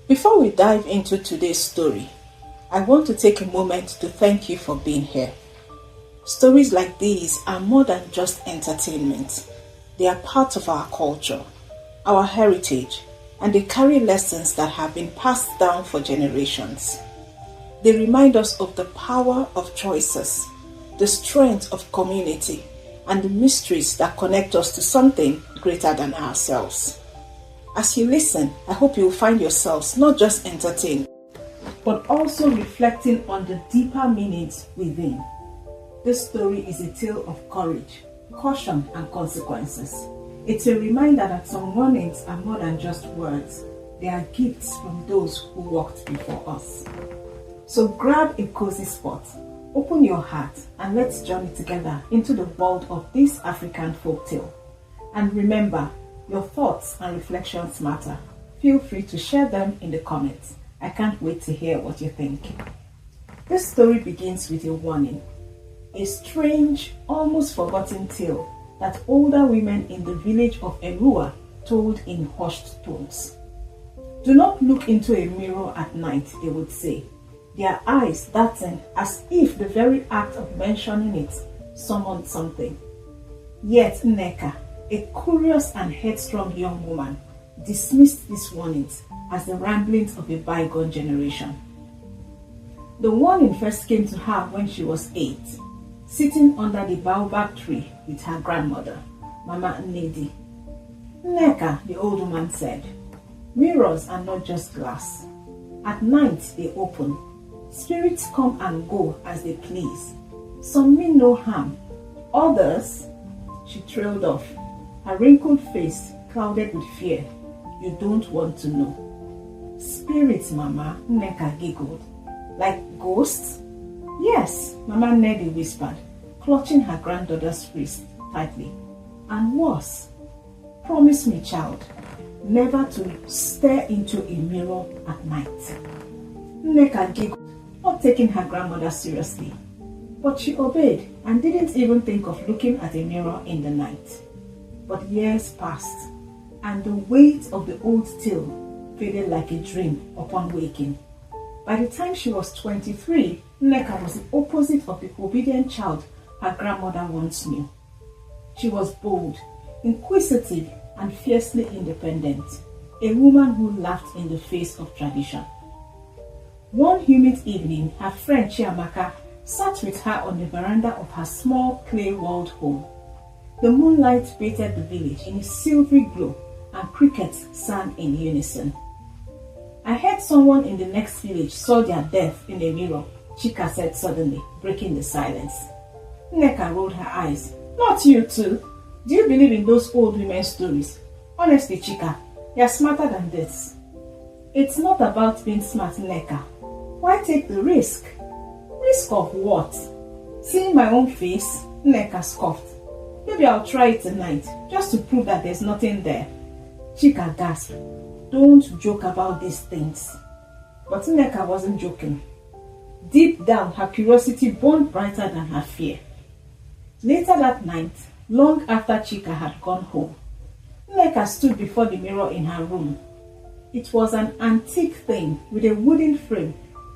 Before we dive into today's story, I want to take a moment to thank you for being here. Stories like these are more than just entertainment. They are part of our culture, our heritage, and they carry lessons that have been passed down for generations. They remind us of the power of choices, the strength of community, and the mysteries that connect us to something greater than ourselves. As you listen, I hope you will find yourselves not just entertained, but also reflecting on the deeper meanings within. This story is a tale of courage, caution, and consequences. It's a reminder that some warnings are more than just words. They are gifts from those who walked before us. So grab a cozy spot, open your heart, and let's journey together into the world of this African folktale. And remember, your thoughts and reflections matter. Feel free to share them in the comments. I can't wait to hear what you think. This story begins with a warning. A strange, almost forgotten tale that older women in the village of Erua told in hushed tones. Do not look into a mirror at night, they would say, their eyes darting as if the very act of mentioning it summoned something. Yet Nneka, a curious and headstrong young woman, dismissed these warnings as the ramblings of a bygone generation. The warning first came to her when she was 8, sitting under the baobab tree with her grandmother, Mama Nnedi. Nneka, the old woman said, mirrors are not just glass. At night they open. Spirits come and go as they please. Some mean no harm. Others, she trailed off, her wrinkled face clouded with fear. You don't want to know. Spirits, Mama, Nneka giggled. Like ghosts? Yes, Mama Nnedi whispered, clutching her granddaughter's wrist tightly. And worse. Promise me, child, never to stare into a mirror at night. Nneka giggled, not taking her grandmother seriously. But she obeyed and didn't even think of looking at a mirror in the night. But years passed, and the weight of the old tale faded like a dream upon waking. By the time she was 23, Nneka was the opposite of the obedient child her grandmother once knew. She was bold, inquisitive, and fiercely independent, a woman who laughed in the face of tradition. One humid evening, her friend Chiamaka sat with her on the veranda of her small clay-walled home. The moonlight bathed the village in a silvery glow, and crickets sang in unison. I heard someone in the next village saw their death in a mirror, Chika said suddenly, breaking the silence. Nneka rolled her eyes. Not you too. Do you believe in those old women's stories? Honestly, Chika, you're smarter than this. It's not about being smart, Nneka. Why take the risk? Risk of what? Seeing my own face? Nneka scoffed. Maybe I'll try it tonight, just to prove that there's nothing there. Chika gasped. Don't joke about these things. But Nneka wasn't joking. Deep down, her curiosity burned brighter than her fear. Later that night, long after Chika had gone home, Nneka stood before the mirror in her room. It was an antique thing with a wooden frame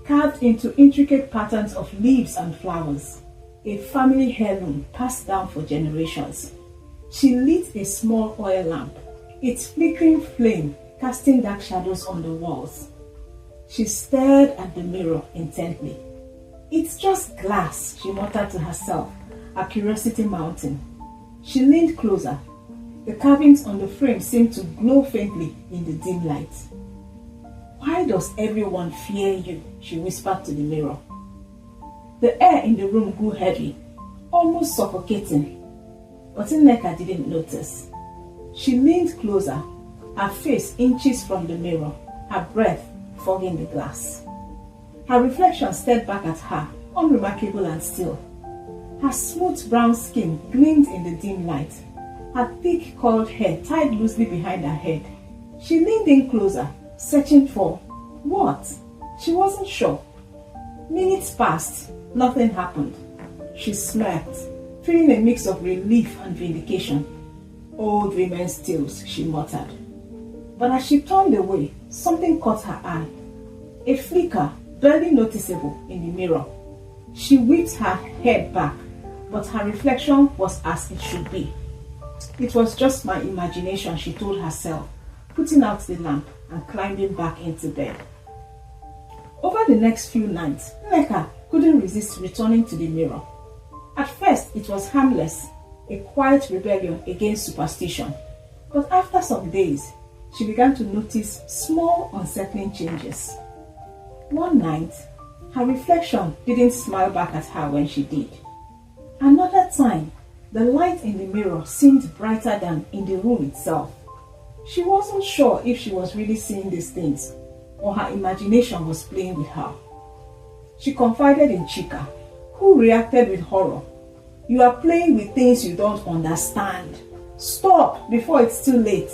carved into intricate patterns of leaves and flowers, a family heirloom passed down for generations. She lit a small oil lamp, its flickering flame casting dark shadows on the walls. She stared at the mirror intently. It's just glass, she muttered to herself, her curiosity mounting. She leaned closer. The carvings on the frame seemed to glow faintly in the dim light. Why does everyone fear you? She whispered to the mirror. The air in the room grew heavy, almost suffocating. But Nneka didn't notice. She leaned closer, her face inches from the mirror, her breath fogging the glass. Her reflection stared back at her, unremarkable and still. Her smooth brown skin gleamed in the dim light, her thick curled hair tied loosely behind her head. She leaned in closer, searching for what? She wasn't sure. Minutes passed, nothing happened. She smirked, feeling a mix of relief and vindication. Old women's tales, she muttered. But as she turned away, something caught her eye. A flicker, barely noticeable in the mirror. She whipped her head back, but her reflection was as it should be. It was just my imagination, she told herself, putting out the lamp and climbing back into bed. Over the next few nights, Nneka couldn't resist returning to the mirror. At first, it was harmless, a quiet rebellion against superstition. But after some days, she began to notice small, unsettling changes. One night, her reflection didn't smile back at her when she did. Another time, the light in the mirror seemed brighter than in the room itself. She wasn't sure if she was really seeing these things or her imagination was playing with her. She confided in Chika, who reacted with horror. "You are playing with things you don't understand. Stop before it's too late."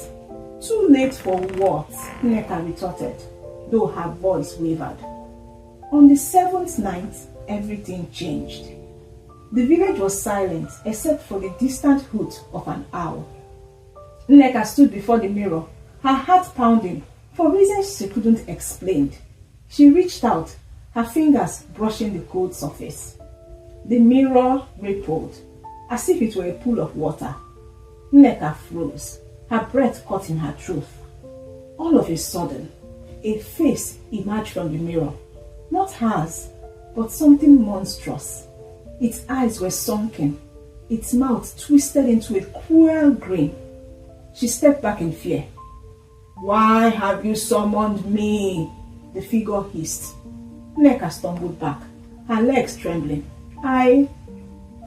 "Too late for what?" Nneka retorted, though her voice wavered. On the 7th night, everything changed. The village was silent except for the distant hoot of an owl. Nneka stood before the mirror, her heart pounding for reasons she couldn't explain. She reached out, her fingers brushing the cold surface. The mirror rippled, as if it were a pool of water. Nneka froze, her breath caught in her throat. All of a sudden, a face emerged from the mirror. Not hers, but something monstrous. Its eyes were sunken, its mouth twisted into a cruel grin. She stepped back in fear. "Why have you summoned me?" the figure hissed. Nneka stumbled back, her legs trembling. I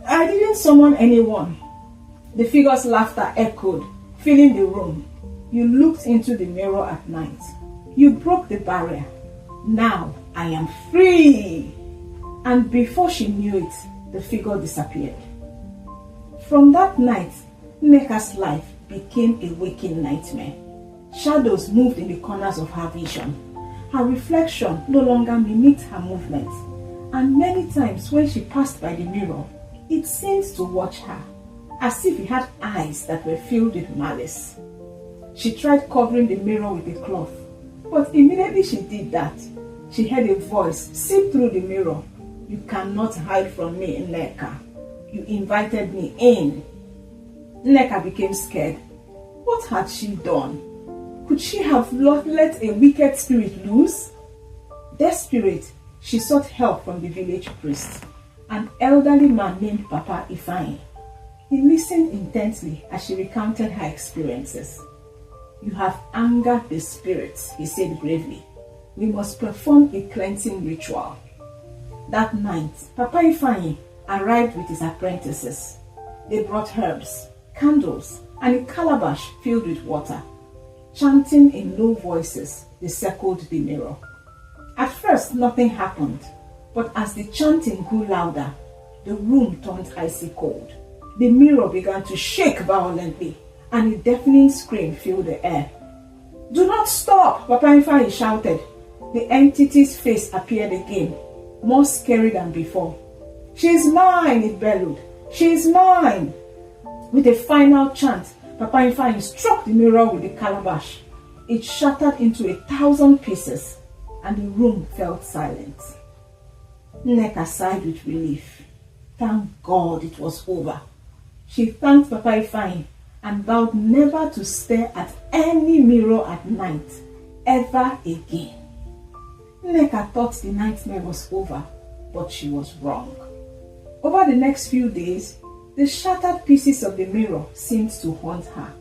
didn't summon anyone." The figure's laughter echoed, filling the room. "You looked into the mirror at night. You broke the barrier. Now I am free." And before she knew it, the figure disappeared. From that night, Nneka's life became a waking nightmare. Shadows moved in the corners of her vision. Her reflection no longer mimicked her movements, and many times when she passed by the mirror, it seemed to watch her, as if it had eyes that were filled with malice. She tried covering the mirror with a cloth, but immediately she did that, she heard a voice seep through the mirror. "You cannot hide from me, Nneka. You invited me in." Nneka became scared. What had she done? Could she have let a wicked spirit loose? Desperate, she sought help from the village priest, an elderly man named Papa Ifeanyi. He listened intently as she recounted her experiences. "You have angered the spirits," he said gravely. "We must perform a cleansing ritual." That night, Papa Ifeanyi arrived with his apprentices. They brought herbs, candles, and a calabash filled with water. Chanting in low voices, they circled the mirror. At first, nothing happened, but as the chanting grew louder, the room turned icy cold. The mirror began to shake violently, and a deafening scream filled the air. "Do not stop!" Papa Ifeanyi shouted. The entity's face appeared again, more scary than before. "She is mine!" it bellowed. "She is mine!" With a final chant, Papa Ifeanyi struck the mirror with the calabash. It shattered into 1,000 pieces, and the room fell silent. Nneka sighed with relief. Thank God it was over. She thanked Papa Ifeanyi and vowed never to stare at any mirror at night, ever again. Nneka thought the nightmare was over, but she was wrong. Over the next few days, the shattered pieces of the mirror seemed to haunt her,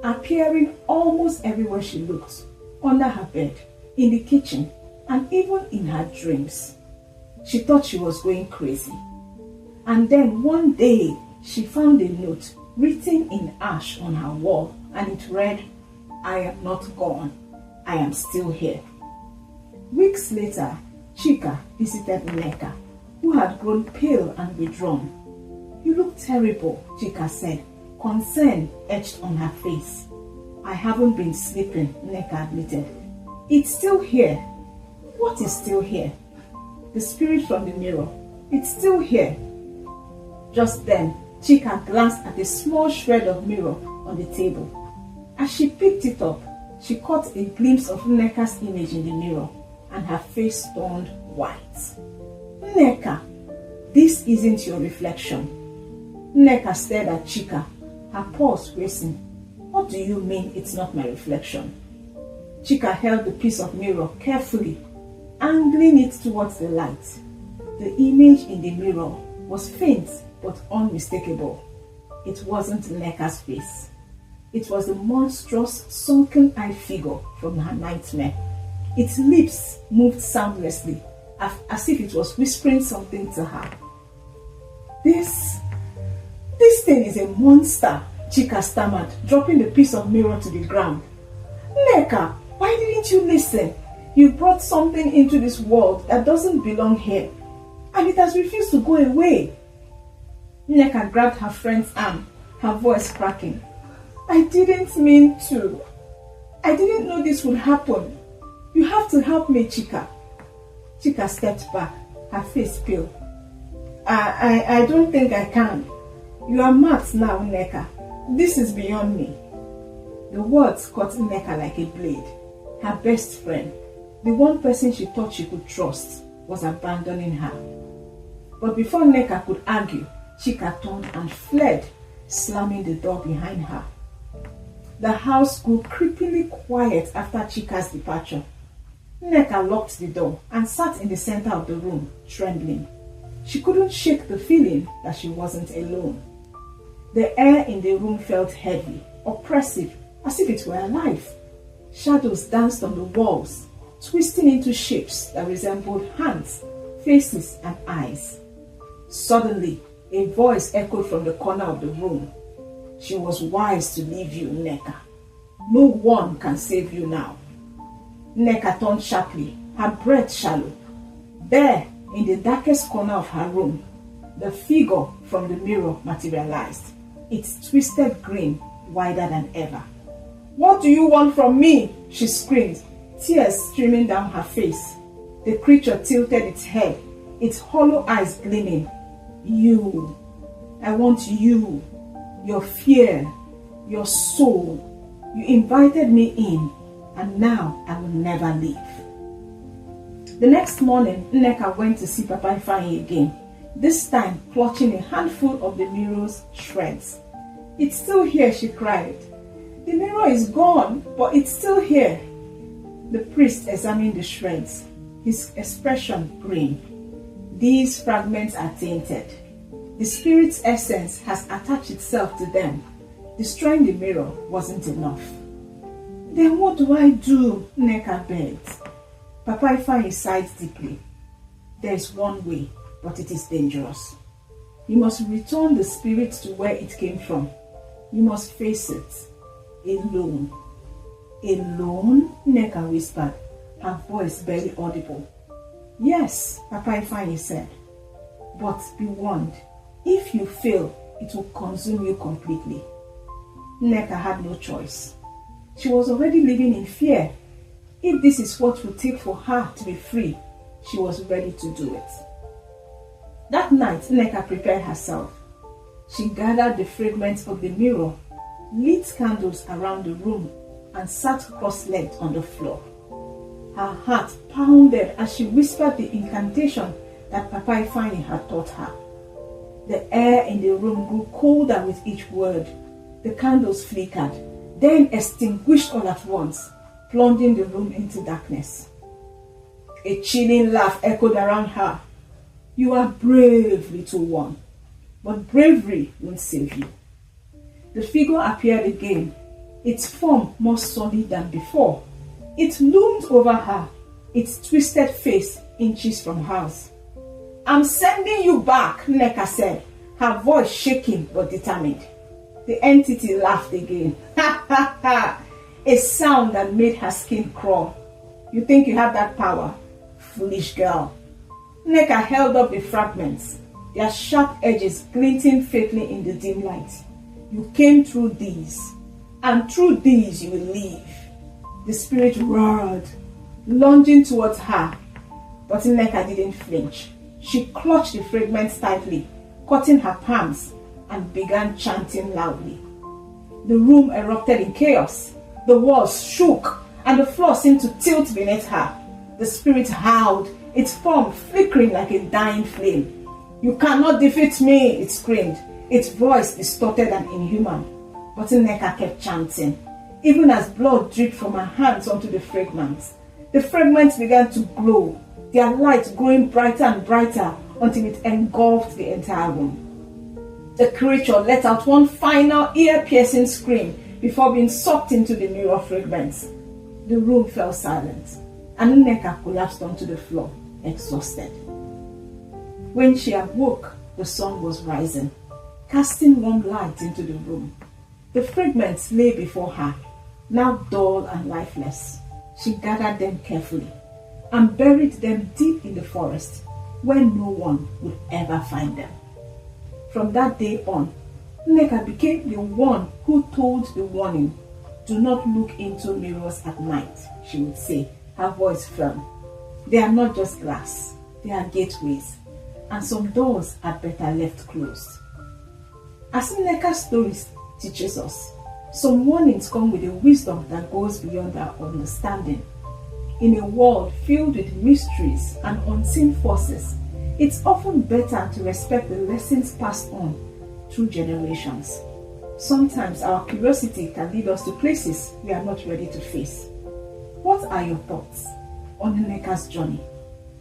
appearing almost everywhere she looked, under her bed, in the kitchen, and even in her dreams. She thought she was going crazy. And then one day, she found a note written in ash on her wall, and it read, "I am not gone. I am still here." Weeks later, Chika visited Nneka, who had grown pale and withdrawn. "You look terrible," Chika said, concern etched on her face. "I haven't been sleeping," Nneka admitted. "It's still here." "What is still here?" "The spirit from the mirror. It's still here." Just then, Chika glanced at a small shred of mirror on the table. As she picked it up, She caught a glimpse of Nneka's image in the mirror and her face turned white. Nneka, this isn't your reflection. Nneka stared at Chika, her pulse racing. What do you mean it's not my reflection? Chika held the piece of mirror carefully, angling it towards the light. The image in the mirror was faint but unmistakable. It wasn't Nneka's face. It was the monstrous, sunken-eyed figure from her nightmare. Its lips moved soundlessly, as if it was whispering something to her. This thing is a monster, Chika stammered, dropping the piece of mirror to the ground. Nneka, why didn't you listen? You brought something into this world that doesn't belong here, and it has refused to go away. Nneka grabbed her friend's arm, her voice cracking. I didn't mean to. I didn't know this would happen. You have to help me, Chika. Chika stepped back, her face pale. I don't think I can. You are mad now, Nneka. This is beyond me. The words cut Nneka like a blade. Her best friend, the one person she thought she could trust, was abandoning her. But before Nneka could argue, Chika turned and fled, slamming the door behind her. The house grew creepily quiet after Chika's departure. Nneka locked the door and sat in the center of the room, trembling. She couldn't shake the feeling that she wasn't alone. The air in the room felt heavy, oppressive, as if it were alive. Shadows danced on the walls, twisting into shapes that resembled hands, faces, and eyes. Suddenly, a voice echoed from the corner of the room. She was wise to leave you, Nneka. No one can save you now. Nneka turned sharply, her breath shallow. There, in the darkest corner of her room, the figure from the mirror materialized, its twisted grin wider than ever. What do you want from me? She screamed, tears streaming down her face. The creature tilted its head, its hollow eyes gleaming. You. I want you. Your fear. Your soul. You invited me in, and now I will never leave. The next morning, Nneka went to see Papa Ifeanyi again, this time clutching a handful of the mirror's shreds. It's still here, she cried. The mirror is gone, but it's still here. The priest examined the shreds, his expression grim. These fragments are tainted. The spirit's essence has attached itself to them. Destroying the mirror wasn't enough. Then what do I do? Nneka begged. Papa Ifeanyi sighed deeply. There is one way, but it is dangerous. You must return the spirit to where it came from. You must face it. Alone. Alone? Nneka whispered, her voice barely audible. Yes, Papa Ifeanyi said. But be warned, if you fail, it will consume you completely. Nneka had no choice. She was already living in fear. If this is what it would take for her to be free, she was ready to do it. That night, Nneka prepared herself. She gathered the fragments of the mirror, lit candles around the room, and sat cross-legged on the floor. Her heart pounded as she whispered the incantation that Papa Ifeanyi had taught her. The air in the room grew colder with each word. The candles flickered, then extinguished all at once, plunging the room into darkness. A chilling laugh echoed around her. You are brave, little one, but bravery won't save you. The figure appeared again, its form more solid than before. It loomed over her, its twisted face inches from hers. I'm sending you back, Nneka said, her voice shaking but determined. The entity laughed again. Ha ha ha! A sound that made her skin crawl. You think you have that power? Foolish girl. Nneka held up the fragments, their sharp edges glinting faintly in the dim light. You came through these, and through these you will live. The spirit roared, lunging towards her, but Nneka didn't flinch. She clutched the fragments tightly, cutting her palms, and began chanting loudly. The room erupted in chaos. The walls shook and the floor seemed to tilt beneath her. The spirit howled, its form flickering like a dying flame. "You cannot defeat me," it screamed, its voice distorted and inhuman. But Nneka kept chanting, even as blood dripped from her hands onto the fragments. The fragments began to glow, their light growing brighter and brighter until it engulfed the entire room. The creature let out one final ear-piercing scream before being sucked into the mirror fragments. The room fell silent, and Nneka collapsed onto the floor, exhausted. When she awoke, the sun was rising, casting warm light into the room. The fragments lay before her, now dull and lifeless. She gathered them carefully and buried them deep in the forest, where no one would ever find them. From that day on, Nneka became the one who told the warning, "Do not look into mirrors at night," she would say, her voice firm. "They are not just glass, they are gateways, and some doors are better left closed." As Nneka's stories teaches us, some warnings come with a wisdom that goes beyond our understanding. In a world filled with mysteries and unseen forces, it's often better to respect the lessons passed on through generations. Sometimes our curiosity can lead us to places we are not ready to face. What are your thoughts on Nneka's journey?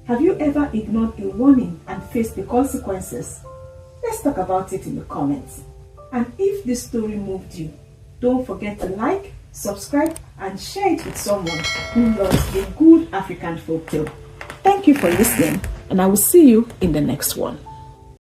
Have you ever ignored a warning and faced the consequences? Let's talk about it in the comments. And if this story moved you, don't forget to like, subscribe, and share it with someone who loves a good African folktale. Thank you for listening, and I will see you in the next one.